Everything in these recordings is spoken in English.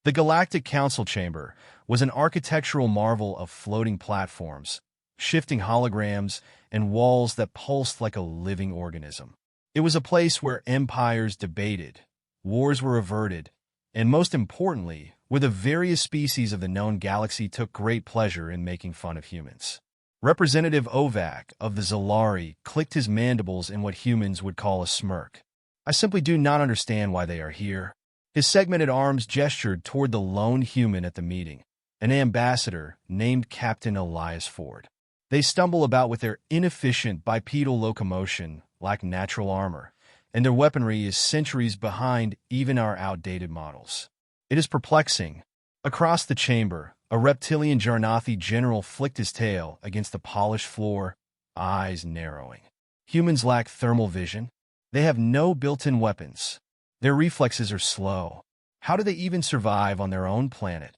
The Galactic Council Chamber was an architectural marvel of floating platforms, shifting holograms, and walls that pulsed like a living organism. It was a place where empires debated, wars were averted, and most importantly, where the various species of the known galaxy took great pleasure in making fun of humans. Representative Ovak of the Zalari clicked his mandibles in what humans would call a smirk. I simply do not understand why they are here. His segmented arms gestured toward the lone human at the meeting, an ambassador named Captain Elias Ford. They stumble about with their inefficient bipedal locomotion, lack natural armor, and their weaponry is centuries behind even our outdated models. It is perplexing. Across the chamber, a reptilian Jarnathi general flicked his tail against the polished floor, eyes narrowing. Humans lack thermal vision. They have no built-in weapons. Their reflexes are slow. How do they even survive on their own planet?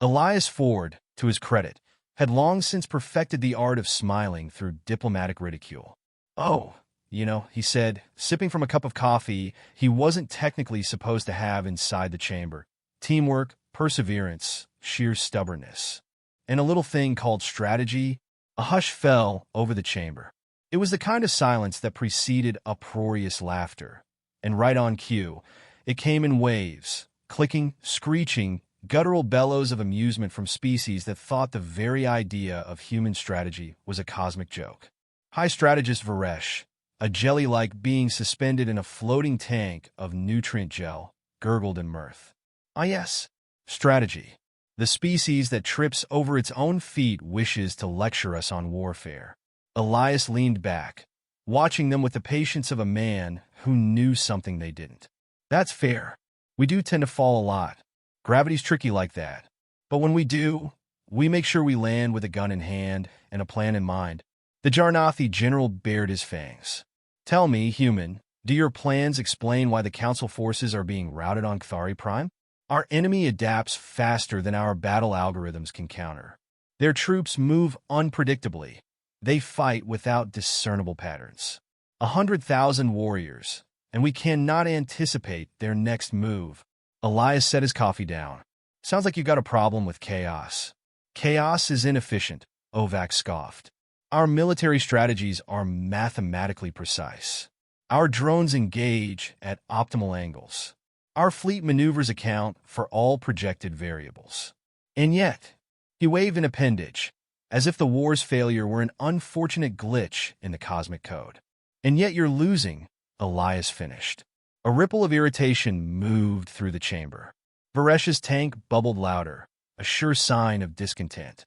Elias Ford, to his credit, had long since perfected the art of smiling through diplomatic ridicule. "Oh, he said, sipping from a cup of coffee he wasn't technically supposed to have inside the chamber. Teamwork, perseverance, sheer stubbornness. And a little thing called strategy." A hush fell over the chamber. It was the kind of silence that preceded uproarious laughter. And right on cue, it came in waves, clicking, screeching, guttural bellows of amusement from species that thought the very idea of human strategy was a cosmic joke. High Strategist Varesh, a jelly-like being suspended in a floating tank of nutrient gel, gurgled in mirth. "Ah yes, strategy. The species that trips over its own feet wishes to lecture us on warfare." Elias leaned back, watching them with the patience of a man who knew something they didn't. "That's fair. We do tend to fall a lot. Gravity's tricky like that. But when we do, we make sure we land with a gun in hand and a plan in mind." The Jarnathi general bared his fangs. "Tell me, human, do your plans explain why the Council forces are being routed on Kthari Prime? Our enemy adapts faster than our battle algorithms can counter. Their troops move unpredictably. They fight without discernible patterns. 100,000 warriors, and we cannot anticipate their next move." Elias set his coffee down. "Sounds like you got a problem with chaos." "Chaos is inefficient," Ovak scoffed. "Our military strategies are mathematically precise. Our drones engage at optimal angles. Our fleet maneuvers account for all projected variables. And yet," he waved an appendage, as if the war's failure were an unfortunate glitch in the cosmic code. "And yet you're losing," Elias finished. A ripple of irritation moved through the chamber. Varesh's tank bubbled louder, a sure sign of discontent.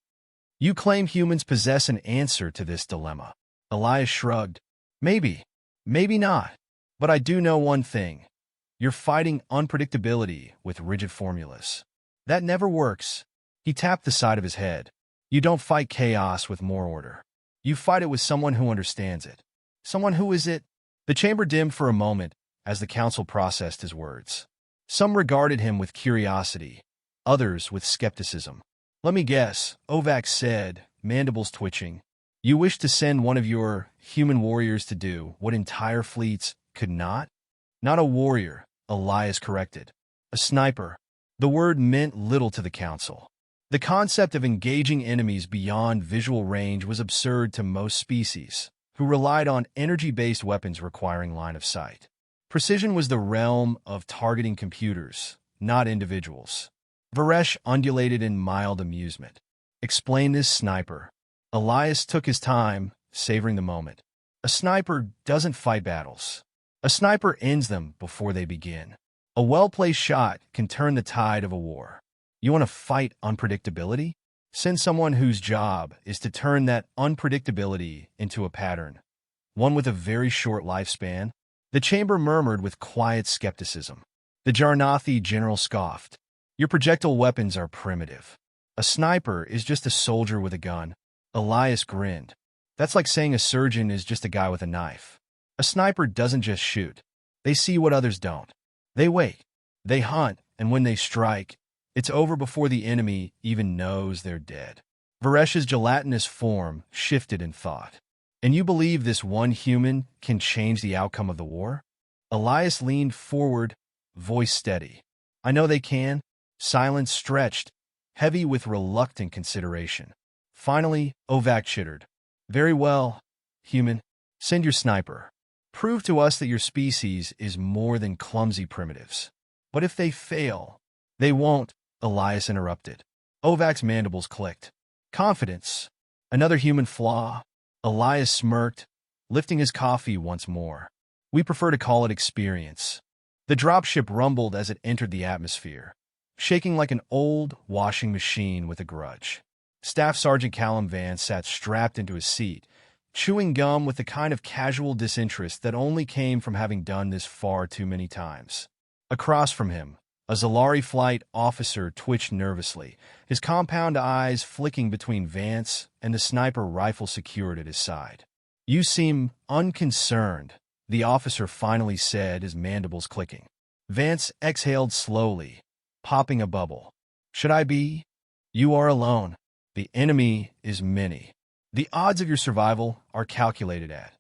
"You claim humans possess an answer to this dilemma." Elias shrugged. "Maybe, maybe not. But I do know one thing. You're fighting unpredictability with rigid formulas. That never works." He tapped the side of his head. "You don't fight chaos with more order. You fight it with someone who understands it." "Someone who is it?" The chamber dimmed for a moment as the council processed his words. Some regarded him with curiosity, others with skepticism. "Let me guess," Ovak said, mandibles twitching. "You wish to send one of your human warriors to do what entire fleets could not?" "Not a warrior," Elias corrected. "A sniper." The word meant little to the council. The concept of engaging enemies beyond visual range was absurd to most species, who relied on energy-based weapons requiring line of sight. Precision was the realm of targeting computers, not individuals. Varesh undulated in mild amusement. "Explain this, sniper." Elias took his time, savoring the moment. "A sniper doesn't fight battles. A sniper ends them before they begin. A well-placed shot can turn the tide of a war. You want to fight unpredictability? Send someone whose job is to turn that unpredictability into a pattern, one with a very short lifespan." The chamber murmured with quiet skepticism. The Jarnathi general scoffed. "Your projectile weapons are primitive. A sniper is just a soldier with a gun." Elias grinned. "That's like saying a surgeon is just a guy with a knife. A sniper doesn't just shoot. They see what others don't. They wait. They hunt, and when they strike, it's over before the enemy even knows they're dead." Varesh's gelatinous form shifted in thought. "And you believe this one human can change the outcome of the war?" Elias leaned forward, voice steady. "I know they can. Silence stretched, heavy with reluctant consideration. Finally, Ovak chittered. Very well, human. Send your sniper. Prove to us that your species is more than clumsy primitives. But if they fail, they won't, Elias interrupted. Ovak's mandibles clicked. Confidence. Another human flaw. Elias smirked, lifting his coffee once more. We prefer to call it experience. The dropship rumbled as it entered the atmosphere, shaking like an old washing machine with a grudge. Staff Sergeant Callum Vance sat strapped into his seat, chewing gum with the kind of casual disinterest that only came from having done this far too many times. Across from him, a Zalari flight officer twitched nervously, his compound eyes flicking between Vance and the sniper rifle secured at his side. You seem unconcerned, the officer finally said, his mandibles clicking. Vance exhaled slowly, popping a bubble. Should I be? You are alone. The enemy is many. The odds of your survival are calculated at.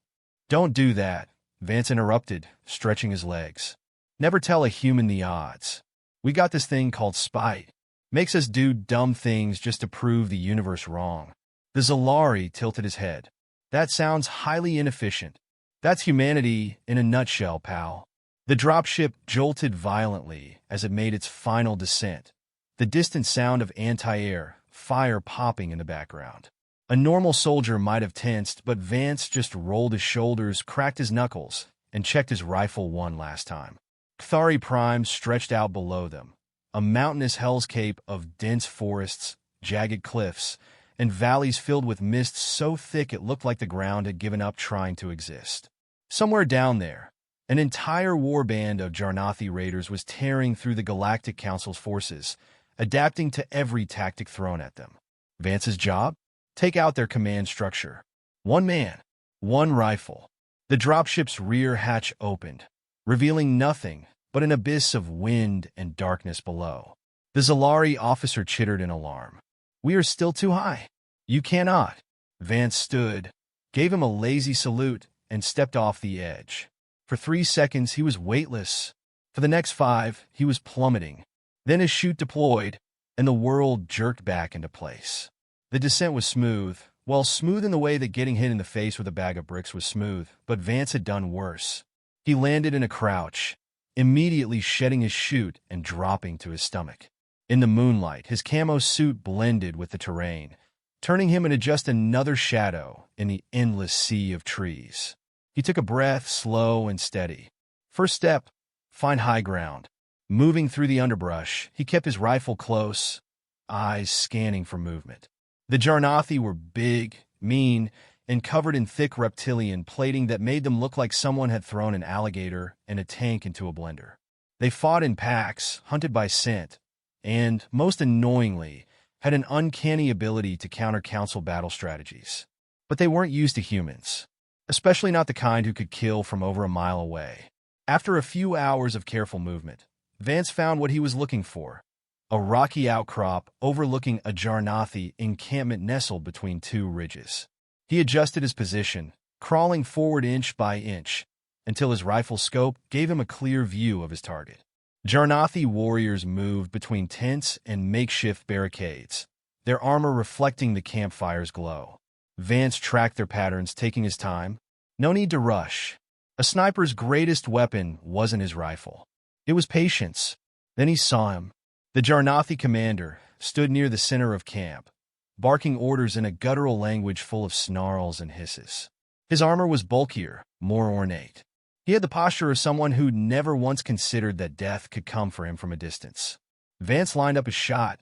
Don't do that, Vance interrupted, stretching his legs. Never tell a human the odds. We got this thing called spite. Makes us do dumb things just to prove the universe wrong. The Zalari tilted his head. That sounds highly inefficient. That's humanity in a nutshell, pal. The dropship jolted violently as it made its final descent, the distant sound of anti-air fire popping in the background. A normal soldier might have tensed, but Vance just rolled his shoulders, cracked his knuckles, and checked his rifle one last time. Kthari Prime stretched out below them, a mountainous hellscape of dense forests, jagged cliffs, and valleys filled with mist so thick it looked like the ground had given up trying to exist. Somewhere down there, an entire warband of Jarnathi raiders was tearing through the Galactic Council's forces, adapting to every tactic thrown at them. Vance's job? Take out their command structure. One man, one rifle. The dropship's rear hatch opened, revealing nothing but an abyss of wind and darkness below. The Zalari officer chittered in alarm. We are still too high. You cannot. Vance stood, gave him a lazy salute, and stepped off the edge. For 3 seconds, he was weightless. For the next 5, he was plummeting. Then his chute deployed, and the world jerked back into place. The descent was smooth, well, smooth in the way that getting hit in the face with a bag of bricks was smooth, but Vance had done worse. He landed in a crouch, immediately shedding his chute and dropping to his stomach. In the moonlight, his camo suit blended with the terrain, turning him into just another shadow in the endless sea of trees. He took a breath, slow and steady. First step, find high ground. Moving through the underbrush, he kept his rifle close, eyes scanning for movement. The Jarnathi were big, mean, and covered in thick reptilian plating that made them look like someone had thrown an alligator and a tank into a blender. They fought in packs, hunted by scent, and, most annoyingly, had an uncanny ability to counter council battle strategies. But they weren't used to humans, especially not the kind who could kill from over a mile away. After a few hours of careful movement, Vance found what he was looking for, a rocky outcrop overlooking a Jarnathi encampment nestled between 2 ridges. He adjusted his position, crawling forward inch by inch, until his rifle scope gave him a clear view of his target. Jarnathi warriors moved between tents and makeshift barricades, their armor reflecting the campfire's glow. Vance tracked their patterns, taking his time. No need to rush. A sniper's greatest weapon wasn't his rifle. It was patience. Then he saw him. The Jarnathi commander stood near the center of camp, barking orders in a guttural language full of snarls and hisses. His armor was bulkier, more ornate. He had the posture of someone who'd never once considered that death could come for him from a distance. Vance lined up his shot,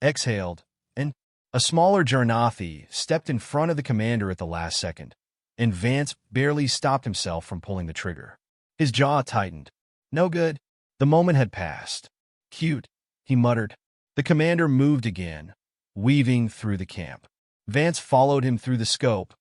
exhaled, and a smaller Jarnathi stepped in front of the commander at the last second, and Vance barely stopped himself from pulling the trigger. His jaw tightened. No good. The moment had passed. Cute, he muttered. The commander moved again, weaving through the camp. Vance followed him through the scope,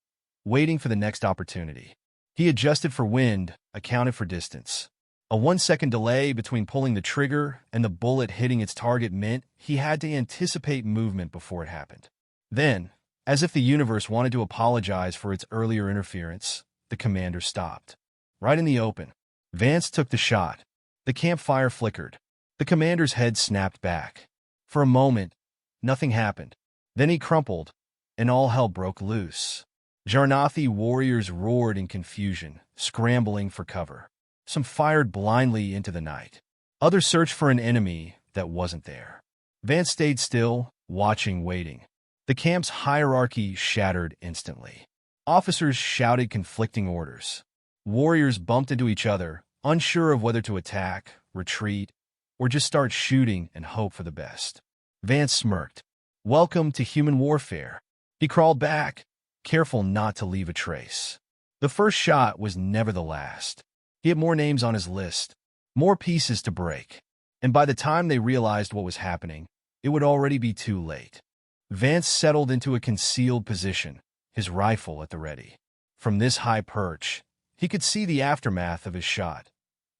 waiting for the next opportunity. He adjusted for wind, accounted for distance. A 1-second delay between pulling the trigger and the bullet hitting its target meant he had to anticipate movement before it happened. Then, as if the universe wanted to apologize for its earlier interference, the commander stopped. Right in the open. Vance took the shot. The campfire flickered. The commander's head snapped back. For a moment, nothing happened. Then he crumpled, and all hell broke loose. Jarnathi warriors roared in confusion, scrambling for cover. Some fired blindly into the night. Others searched for an enemy that wasn't there. Vance stayed still, watching, waiting. The camp's hierarchy shattered instantly. Officers shouted conflicting orders. Warriors bumped into each other, unsure of whether to attack, retreat, or just start shooting and hope for the best. Vance smirked. Welcome to human warfare. He crawled back, careful not to leave a trace. The first shot was never the last. He had more names on his list, more pieces to break. And by the time they realized what was happening, it would already be too late. Vance settled into a concealed position, his rifle at the ready. From this high perch, he could see the aftermath of his shot.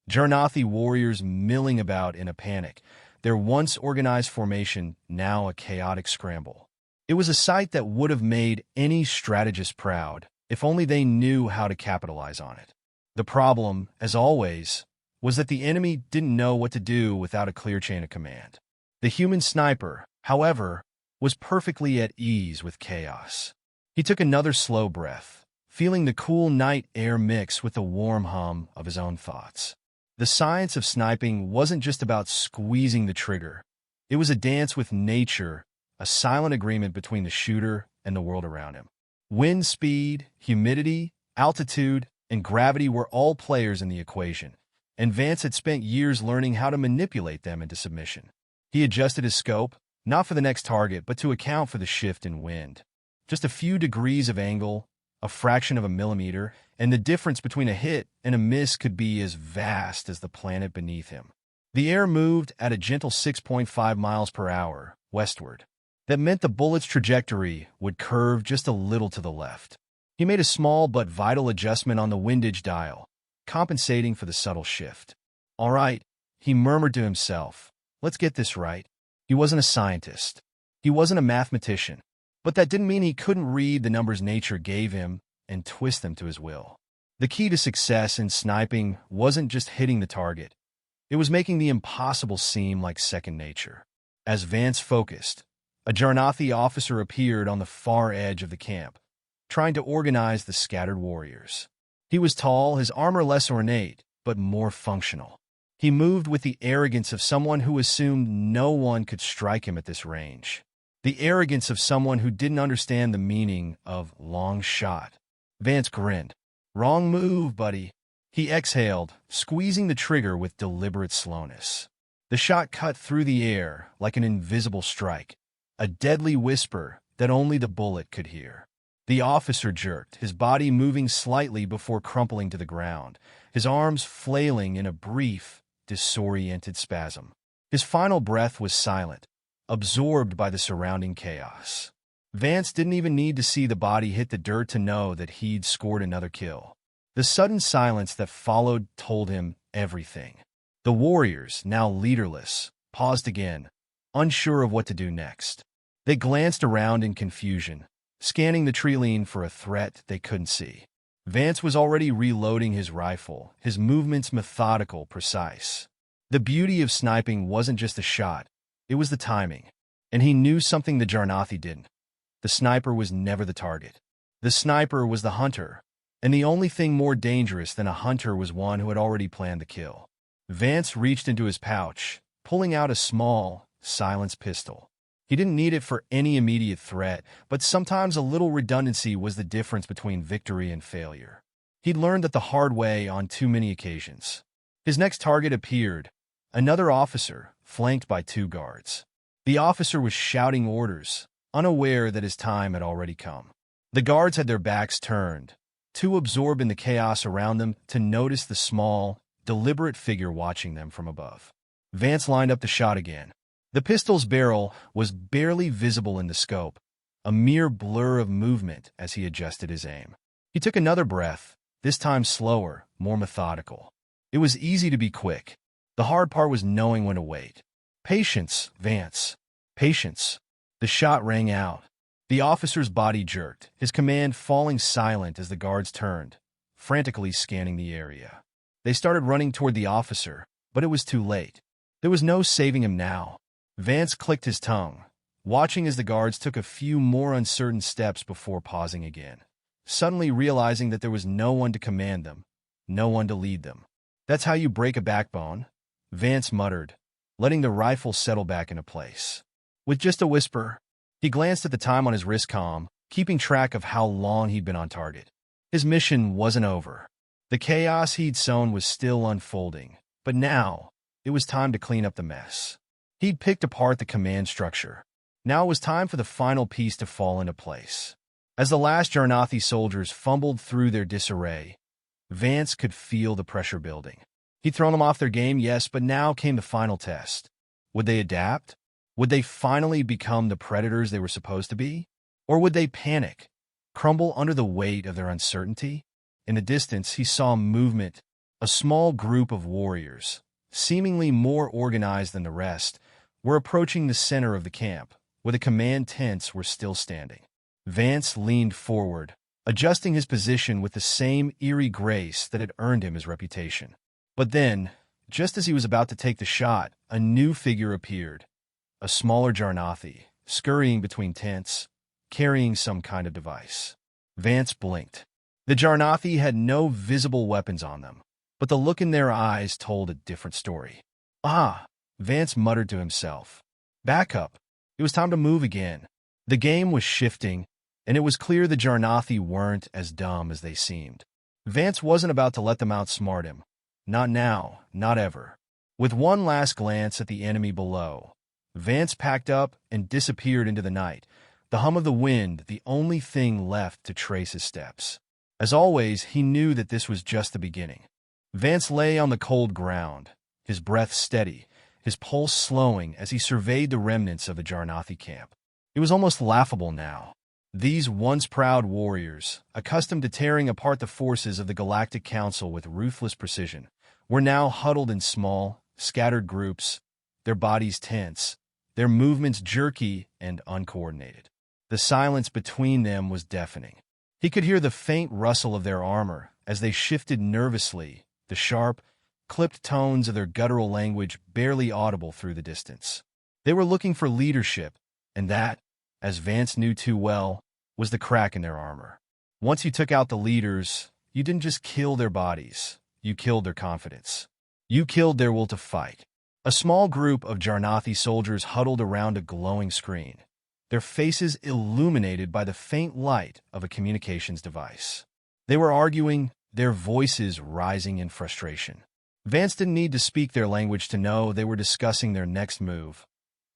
Jarnathi warriors milling about in a panic, their once organized formation now a chaotic scramble. It was a sight that would have made any strategist proud, if only they knew how to capitalize on it. The problem, as always, was that the enemy didn't know what to do without a clear chain of command. The human sniper, however, was perfectly at ease with chaos. He took another slow breath, feeling the cool night air mix with the warm hum of his own thoughts. The science of sniping wasn't just about squeezing the trigger. It was a dance with nature, a silent agreement between the shooter and the world around him. Wind speed, humidity, altitude, and gravity were all players in the equation, and Vance had spent years learning how to manipulate them into submission. He adjusted his scope, not for the next target, but to account for the shift in wind. Just a few degrees of angle, a fraction of a millimeter, and the difference between a hit and a miss could be as vast as the planet beneath him. The air moved at a gentle 6.5 miles per hour westward. That meant the bullet's trajectory would curve just a little to the left. He made a small but vital adjustment on the windage dial, compensating for the subtle shift. All right, he murmured to himself. Let's get this right. He wasn't a scientist. He wasn't a mathematician. But that didn't mean he couldn't read the numbers nature gave him and twist them to his will. The key to success in sniping wasn't just hitting the target. It was making the impossible seem like second nature. As Vance focused, a Jarnathi officer appeared on the far edge of the camp, trying to organize the scattered warriors. He was tall, his armor less ornate, but more functional. He moved with the arrogance of someone who assumed no one could strike him at this range. The arrogance of someone who didn't understand the meaning of long shot. Vance grinned. Wrong move, buddy. He exhaled, squeezing the trigger with deliberate slowness. The shot cut through the air like an invisible strike, a deadly whisper that only the bullet could hear. The officer jerked, his body moving slightly before crumpling to the ground, his arms flailing in a brief, disoriented spasm. His final breath was silent, absorbed by the surrounding chaos. Vance didn't even need to see the body hit the dirt to know that he'd scored another kill. The sudden silence that followed told him everything. The warriors, now leaderless, paused again, unsure of what to do next. They glanced around in confusion, scanning the treeline for a threat they couldn't see. Vance was already reloading his rifle, his movements methodical, precise. The beauty of sniping wasn't just the shot, it was the timing. And he knew something the Jarnathi didn't. The sniper was never the target. The sniper was the hunter, and the only thing more dangerous than a hunter was one who had already planned the kill. Vance reached into his pouch, pulling out a small, silenced pistol. He didn't need it for any immediate threat, but sometimes a little redundancy was the difference between victory and failure. He'd learned that the hard way on too many occasions. His next target appeared, another officer, flanked by two guards. The officer was shouting orders, unaware that his time had already come. The guards had their backs turned, too absorbed in the chaos around them to notice the small, deliberate figure watching them from above. Vance lined up the shot again. The pistol's barrel was barely visible in the scope, a mere blur of movement as he adjusted his aim. He took another breath, this time slower, more methodical. It was easy to be quick. The hard part was knowing when to wait. Patience, Vance. Patience. The shot rang out. The officer's body jerked, his command falling silent as the guards turned, frantically scanning the area. They started running toward the officer, but it was too late. There was no saving him now. Vance clicked his tongue, watching as the guards took a few more uncertain steps before pausing again, suddenly realizing that there was no one to command them, no one to lead them. "That's how you break a backbone," Vance muttered, letting the rifle settle back into place. With just a whisper, he glanced at the time on his wristcom, keeping track of how long he'd been on target. His mission wasn't over. The chaos he'd sown was still unfolding, but now it was time to clean up the mess. He'd picked apart the command structure. Now it was time for the final piece to fall into place. As the last Jarnathi soldiers fumbled through their disarray, Vance could feel the pressure building. He'd thrown them off their game, yes, but now came the final test. Would they adapt? Would they finally become the predators they were supposed to be? Or would they panic, crumble under the weight of their uncertainty? In the distance, he saw movement, a small group of warriors, seemingly more organized than the rest, were approaching the center of the camp, where the command tents were still standing. Vance leaned forward, adjusting his position with the same eerie grace that had earned him his reputation. But then, just as he was about to take the shot, a new figure appeared, a smaller Jarnathi, scurrying between tents, carrying some kind of device. Vance blinked. The Jarnathi had no visible weapons on them, but the look in their eyes told a different story. "Ah," Vance muttered to himself. "Back up." It was time to move again. The game was shifting, and it was clear the Jarnathi weren't as dumb as they seemed. Vance wasn't about to let them outsmart him. Not now, not ever. With one last glance at the enemy below, Vance packed up and disappeared into the night, the hum of the wind the only thing left to trace his steps. As always, he knew that this was just the beginning. Vance lay on the cold ground, his breath steady, his pulse slowing as he surveyed the remnants of the Jarnathi camp. It was almost laughable now. These once proud warriors, accustomed to tearing apart the forces of the Galactic Council with ruthless precision, were now huddled in small, scattered groups, their bodies tense, their movements jerky and uncoordinated. The silence between them was deafening. He could hear the faint rustle of their armor as they shifted nervously, the sharp, clipped tones of their guttural language barely audible through the distance. They were looking for leadership, and that, as Vance knew too well, was the crack in their armor. Once you took out the leaders, you didn't just kill their bodies, you killed their confidence. You killed their will to fight. A small group of Jarnathi soldiers huddled around a glowing screen, their faces illuminated by the faint light of a communications device. They were arguing, their voices rising in frustration. Vance didn't need to speak their language to know they were discussing their next move,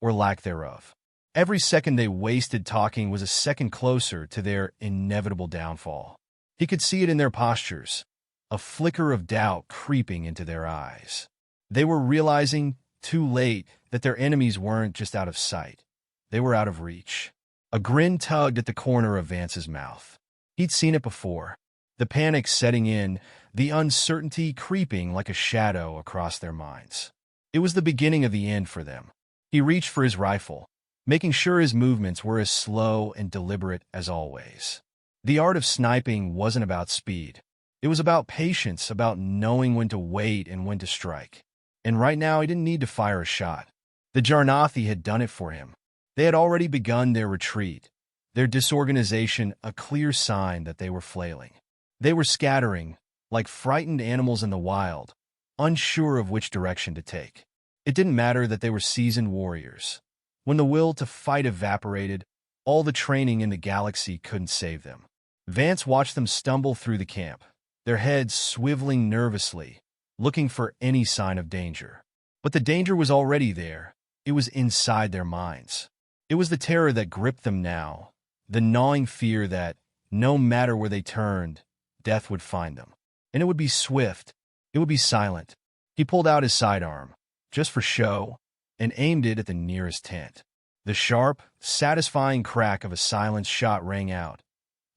or lack thereof. Every second they wasted talking was a second closer to their inevitable downfall. He could see it in their postures, a flicker of doubt creeping into their eyes. They were realizing, too late, that their enemies weren't just out of sight. They were out of reach. A grin tugged at the corner of Vance's mouth. He'd seen it before. The panic setting in, the uncertainty creeping like a shadow across their minds. It was the beginning of the end for them. He reached for his rifle, making sure his movements were as slow and deliberate as always. The art of sniping wasn't about speed. It was about patience, about knowing when to wait and when to strike. And right now, he didn't need to fire a shot. The Jarnathi had done it for him. They had already begun their retreat, their disorganization a clear sign that they were flailing. They were scattering, like frightened animals in the wild, unsure of which direction to take. It didn't matter that they were seasoned warriors. When the will to fight evaporated, all the training in the galaxy couldn't save them. Vance watched them stumble through the camp, their heads swiveling nervously, looking for any sign of danger. But the danger was already there. It was inside their minds. It was the terror that gripped them now, the gnawing fear that, no matter where they turned, death would find them. And it would be swift. It would be silent. He pulled out his sidearm, just for show, and aimed it at the nearest tent. The sharp, satisfying crack of a silenced shot rang out,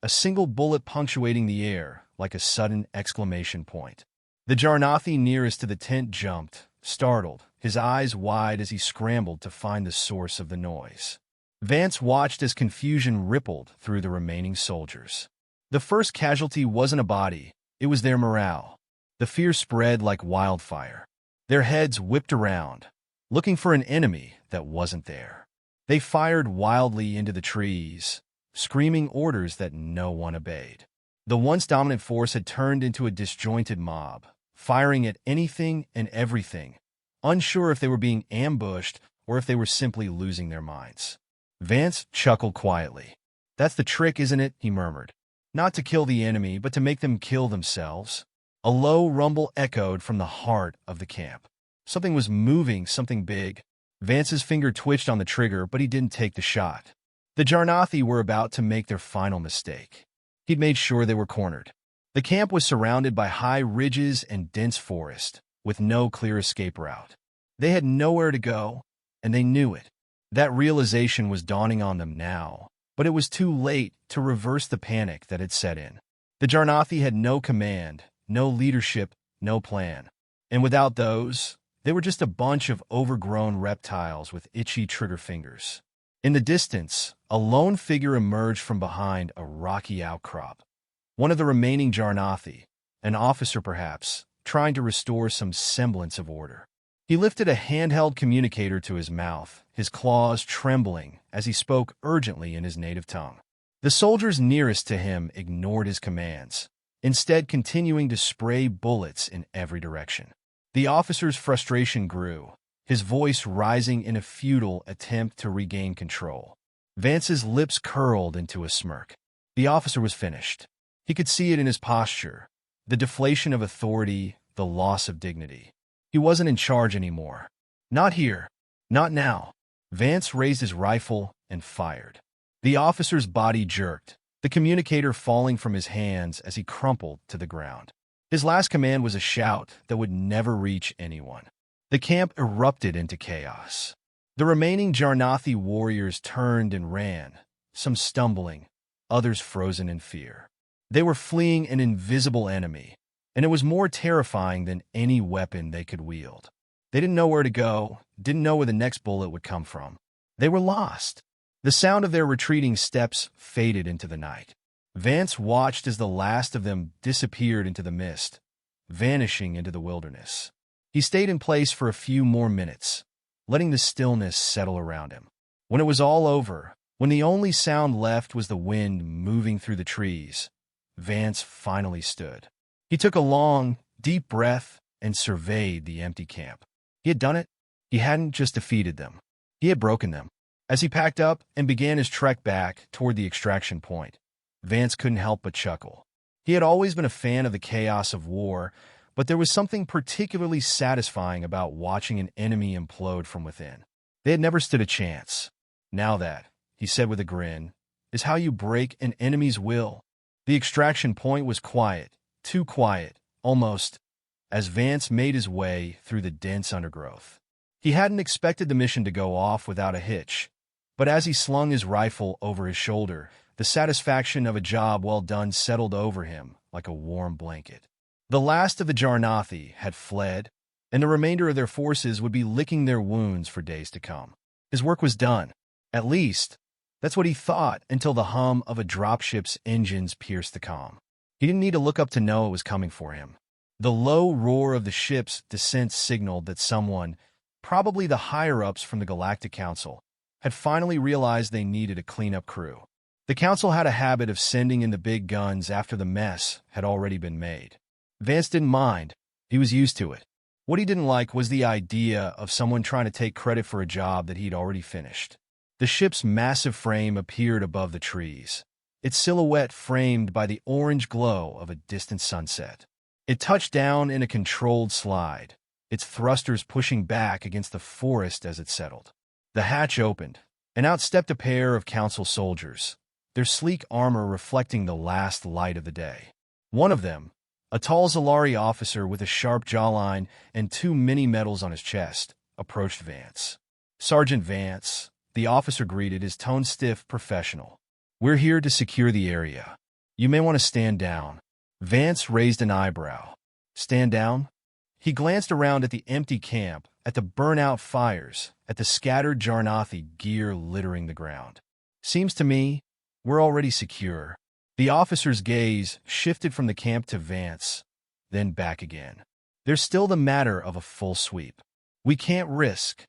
a single bullet punctuating the air like a sudden exclamation point. The Jarnathi nearest to the tent jumped, startled, his eyes wide as he scrambled to find the source of the noise. Vance watched as confusion rippled through the remaining soldiers. The first casualty wasn't a body, it was their morale. The fear spread like wildfire. Their heads whipped around, looking for an enemy that wasn't there. They fired wildly into the trees, screaming orders that no one obeyed. The once dominant force had turned into a disjointed mob, firing at anything and everything, unsure if they were being ambushed or if they were simply losing their minds. Vance chuckled quietly. "That's the trick, isn't it?" he murmured. "Not to kill the enemy, but to make them kill themselves." A low rumble echoed from the heart of the camp. Something was moving, something big. Vance's finger twitched on the trigger, but he didn't take the shot. The Jarnathi were about to make their final mistake. He'd made sure they were cornered. The camp was surrounded by high ridges and dense forest, with no clear escape route. They had nowhere to go, and they knew it. That realization was dawning on them now, but it was too late to reverse the panic that had set in. The Jarnathi had no command, no leadership, no plan. And without those, they were just a bunch of overgrown reptiles with itchy trigger fingers. In the distance, a lone figure emerged from behind a rocky outcrop. One of the remaining Jarnathi, an officer perhaps, trying to restore some semblance of order. He lifted a handheld communicator to his mouth, his claws trembling as he spoke urgently in his native tongue. The soldiers nearest to him ignored his commands, instead continuing to spray bullets in every direction. The officer's frustration grew, his voice rising in a futile attempt to regain control. Vance's lips curled into a smirk. The officer was finished. He could see it in his posture, the deflation of authority, the loss of dignity. He wasn't in charge anymore. Not here. Not now. Vance raised his rifle and fired. The officer's body jerked, the communicator falling from his hands as he crumpled to the ground. His last command was a shout that would never reach anyone. The camp erupted into chaos. The remaining Jarnathi warriors turned and ran, some stumbling, others frozen in fear. They were fleeing an invisible enemy, and it was more terrifying than any weapon they could wield. They didn't know where to go, didn't know where the next bullet would come from. They were lost. The sound of their retreating steps faded into the night. Vance watched as the last of them disappeared into the mist, vanishing into the wilderness. He stayed in place for a few more minutes, letting the stillness settle around him. When it was all over, when the only sound left was the wind moving through the trees, Vance finally stood. He took a long, deep breath and surveyed the empty camp. He had done it. He hadn't just defeated them. He had broken them. As he packed up and began his trek back toward the extraction point, Vance couldn't help but chuckle. He had always been a fan of the chaos of war, but there was something particularly satisfying about watching an enemy implode from within. They had never stood a chance. Now that, he said with a grin, is how you break an enemy's will. The extraction point was quiet, too quiet, almost, as Vance made his way through the dense undergrowth. He hadn't expected the mission to go off without a hitch, but as he slung his rifle over his shoulder, the satisfaction of a job well done settled over him like a warm blanket. The last of the Jarnathi had fled, and the remainder of their forces would be licking their wounds for days to come. His work was done. At least, that's what he thought until the hum of a dropship's engines pierced the calm. He didn't need to look up to know it was coming for him. The low roar of the ship's descent signaled that someone, probably the higher-ups from the Galactic Council, had finally realized they needed a cleanup crew. The Council had a habit of sending in the big guns after the mess had already been made. Vance didn't mind. He was used to it. What he didn't like was the idea of someone trying to take credit for a job that he'd already finished. The ship's massive frame appeared above the trees, its silhouette framed by the orange glow of a distant sunset. It touched down in a controlled slide, its thrusters pushing back against the forest as it settled. The hatch opened, and out stepped a pair of Council soldiers, their sleek armor reflecting the last light of the day. One of them, a tall Zalari officer with a sharp jawline and 2 mini medals on his chest, approached Vance. "Sergeant Vance," the officer greeted, his tone stiff, professional. "We're here to secure the area. You may want to stand down." Vance raised an eyebrow. "Stand down?" He glanced around at the empty camp, at the burnt-out fires, at the scattered Jarnathi gear littering the ground. "Seems to me we're already secure." The officer's gaze shifted from the camp to Vance, then back again. "There's still the matter of a full sweep. We can't risk."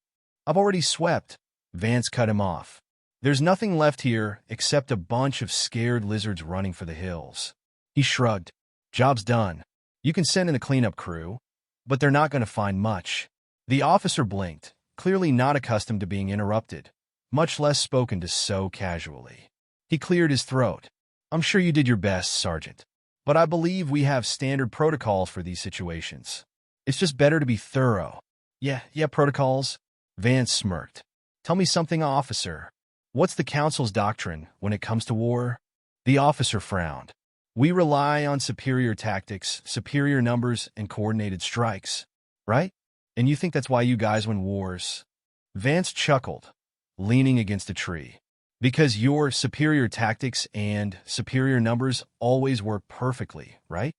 I've already swept. Vance cut him off. There's nothing left here except a bunch of scared lizards running for the hills. He shrugged. Job's done. You can send in the cleanup crew, but they're not going to find much. The officer blinked, clearly not accustomed to being interrupted, much less spoken to so casually. He cleared his throat. I'm sure you did your best, Sergeant, but I believe we have standard protocols for these situations. It's just better to be thorough. Yeah, protocols. Vance smirked. Tell me something, officer. What's the Council's doctrine when it comes to war? The officer frowned. We rely on superior tactics, superior numbers, and coordinated strikes, right? And you think that's why you guys win wars? Vance chuckled, leaning against a tree. Because your superior tactics and superior numbers always work perfectly, right?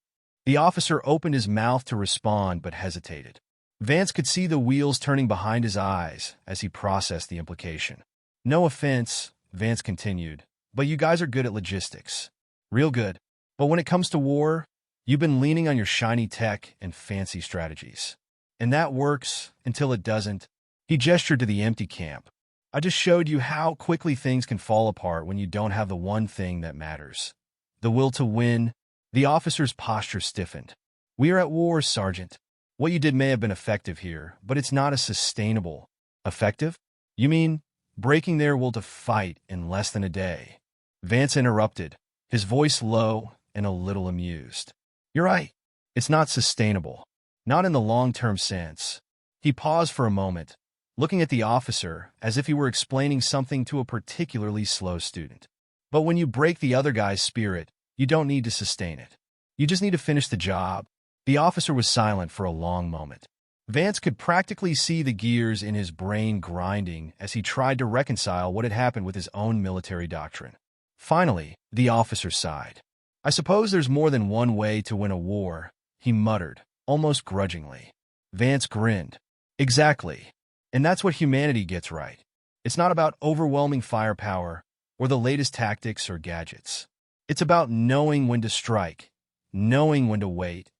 The officer opened his mouth to respond but hesitated. Vance could see the wheels turning behind his eyes as he processed the implication. No offense, Vance continued, but you guys are good at logistics. Real good. But when it comes to war, you've been leaning on your shiny tech and fancy strategies. And that works until it doesn't. He gestured to the empty camp. I just showed you how quickly things can fall apart when you don't have the one thing that matters. The will to win. The officer's posture stiffened. We are at war, Sergeant. What you did may have been effective here, but it's not as sustainable. Effective? You mean breaking their will to fight in less than a day? Vance interrupted, his voice low and a little amused. You're right. It's not sustainable. Not in the long-term sense. He paused for a moment, looking at the officer as if he were explaining something to a particularly slow student. But when you break the other guy's spirit, you don't need to sustain it. You just need to finish the job. The officer was silent for a long moment. Vance could practically see the gears in his brain grinding as he tried to reconcile what had happened with his own military doctrine. Finally, the officer sighed. I suppose there's more than one way to win a war, he muttered, almost grudgingly. Vance grinned. Exactly. And that's what humanity gets right. It's not about overwhelming firepower or the latest tactics or gadgets. It's about knowing when to strike, knowing when to wait,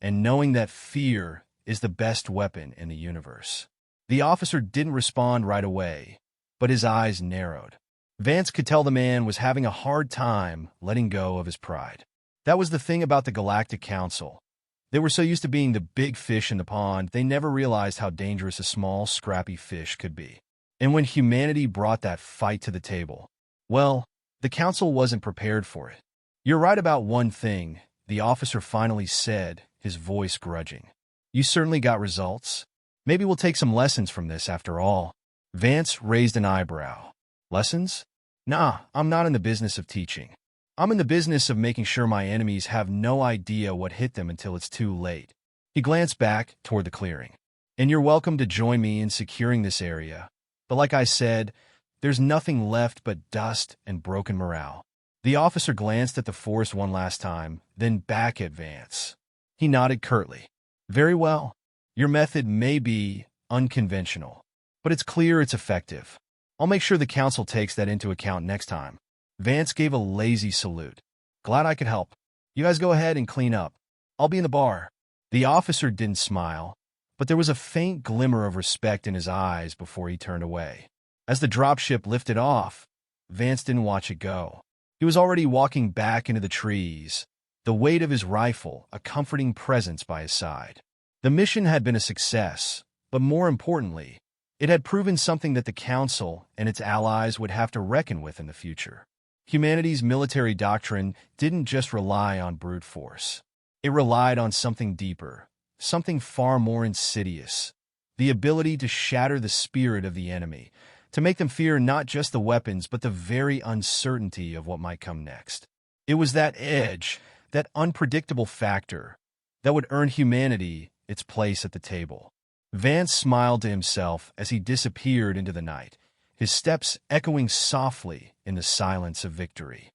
and knowing that fear is the best weapon in the universe. The officer didn't respond right away, but his eyes narrowed. Vance could tell the man was having a hard time letting go of his pride. That was the thing about the Galactic Council. They were so used to being the big fish in the pond, they never realized how dangerous a small, scrappy fish could be. And when humanity brought that fight to the table, well, the Council wasn't prepared for it. You're right about one thing, the officer finally said, his voice grudging. You certainly got results. Maybe we'll take some lessons from this after all. Vance raised an eyebrow. Lessons? Nah, I'm not in the business of teaching. I'm in the business of making sure my enemies have no idea what hit them until it's too late. He glanced back toward the clearing. And you're welcome to join me in securing this area. But like I said, there's nothing left but dust and broken morale. The officer glanced at the forest one last time, then back at Vance. He nodded curtly. Very well. Your method may be unconventional, but it's clear it's effective. I'll make sure the Council takes that into account next time. Vance gave a lazy salute. Glad I could help. You guys go ahead and clean up. I'll be in the bar. The officer didn't smile, but there was a faint glimmer of respect in his eyes before he turned away. As the dropship lifted off, Vance didn't watch it go. He was already walking back into the trees, the weight of his rifle a comforting presence by his side. The mission had been a success, but more importantly, it had proven something that the Council and its allies would have to reckon with in the future. Humanity's military doctrine didn't just rely on brute force. It relied on something deeper, something far more insidious, the ability to shatter the spirit of the enemy, to make them fear not just the weapons but the very uncertainty of what might come next. It was that edge, that unpredictable factor, that would earn humanity its place at the table. Vance smiled to himself as he disappeared into the night, his steps echoing softly in the silence of victory.